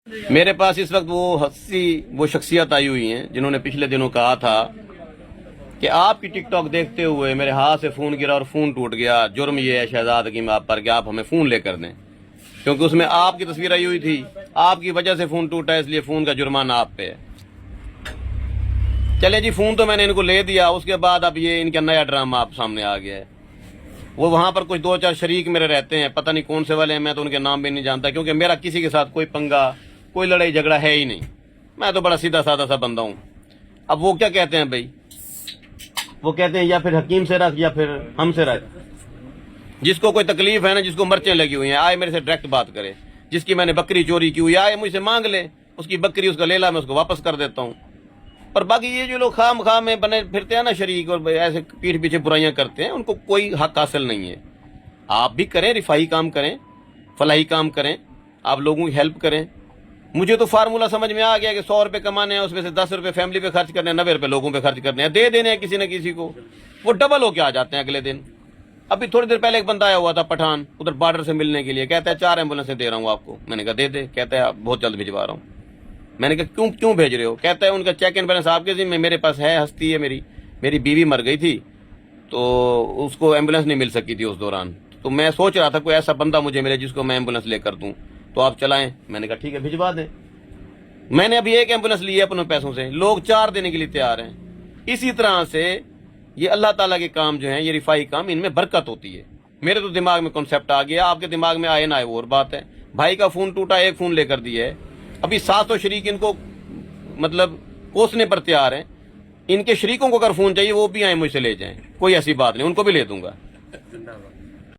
میرے پاس اس وقت وہ شخصیت آئی ہوئی ہیں جنہوں نے پچھلے دنوں کہا تھا کہ آپ کی ٹک ٹاک دیکھتے ہوئے میرے ہاتھ سے فون گرا اور فون ٹوٹ گیا، جرم یہ ہے شہزاد حکیم آپ پر کہ آپ ہمیں فون لے کر دیں، کیونکہ اس میں آپ کی تصویر آئی ہوئی تھی، آپ کی وجہ سے فون ٹوٹا ہے، اس لیے فون کا جرمانہ آپ پہ ہے۔ چلے جی، فون تو میں نے ان کو لے دیا، اس کے بعد اب یہ ان کا نیا ڈرامہ آپ سامنے آ گیا ہے۔ وہ وہاں پر کچھ 2-4 شریک میرے رہتے ہیں، پتہ نہیں کون سے والے ہیں، میں تو ان کے نام بھی نہیں جانتا، کیونکہ میرا کسی کے ساتھ کوئی پنگا، کوئی لڑائی جھگڑا ہے ہی نہیں، میں تو بڑا سیدھا سادہ سا بندہ ہوں۔ اب وہ کیا کہتے ہیں بھائی، وہ کہتے ہیں یا پھر حکیم سے رکھ یا پھر ہم سے رکھ، جس کو کوئی تکلیف ہے نا، جس کو مرچیں لگی ہوئی ہیں، آئے میرے سے ڈائریکٹ بات کرے، جس کی میں نے بکری چوری کی ہوئی آئے مجھ سے مانگ لے، اس کی بکری اس کا لیلا میں اس کو واپس کر دیتا ہوں۔ پر باقی یہ جو لوگ خام خام میں بنے پھرتے ہیں نا شریک، اور ایسے پیٹھ پیچھے برائیاں کرتے ہیں، ان کو کوئی حق حاصل نہیں ہے۔ آپ بھی کریں، رفاہی کام کریں، فلاحی کام کریں، آپ لوگوں کی ہیلپ کریں۔ مجھے تو فارمولہ سمجھ میں آ گیا کہ 100 روپے کمانے ہیں، اس میں سے 10 روپے فیملی پہ خرچ کرنے ہیں، 90 روپے لوگوں پہ خرچ کرنے ہیں، دے دینے ہیں کسی نہ کسی کو، وہ ڈبل ہو کے آ جاتے ہیں اگلے دن۔ ابھی تھوڑی دیر پہلے ایک بندہ آیا ہوا تھا پٹھان، ادھر بارڈر سے ملنے کے لیے، کہتا ہے 4 ایمبولینسیں دے رہا ہوں آپ کو، میں نے کہا دے دے، کہتا ہے بہت جلد بھجوا رہا ہوں۔ میں نے کہا کیوں بھیج رہے ہو؟ کہتا ہے ان کا چیک اینڈ بیلنس آپ کے ذمہ، میرے پاس ہے، ہستی ہے میری بیوی مر گئی تھی تو اس کو ایمبولینس نہیں مل سکی تھی اس دوران، تو میں سوچ رہا تھا کوئی ایسا بندہ مجھے ملے جس کو میں ایمبولینس لے کر دوں، تو آپ چلائیں۔ میں نے کہا ٹھیک ہے بھجوا دیں۔ میں نے ابھی 1 ایمبولینس لی ہے اپنے پیسوں سے، لوگ 4 دینے کے لیے تیار ہیں۔ اسی طرح سے یہ اللہ تعالیٰ کے کام جو ہیں، یہ رفائی کام، ان میں برکت ہوتی ہے۔ میرے تو دماغ میں کنسیپٹ آ گیا، آپ کے دماغ میں آئے نہ آئے وہ اور بات ہے۔ بھائی کا فون ٹوٹا، 1 فون لے کر دیا ہے، ابھی 700 شریک ان کو مطلب کوسنے پر تیار ہیں۔ ان کے شریکوں کو اگر فون چاہیے وہ بھی آئیں مجھ سے لے جائیں، کوئی ایسی بات نہیں، ان کو بھی لے دوں گا۔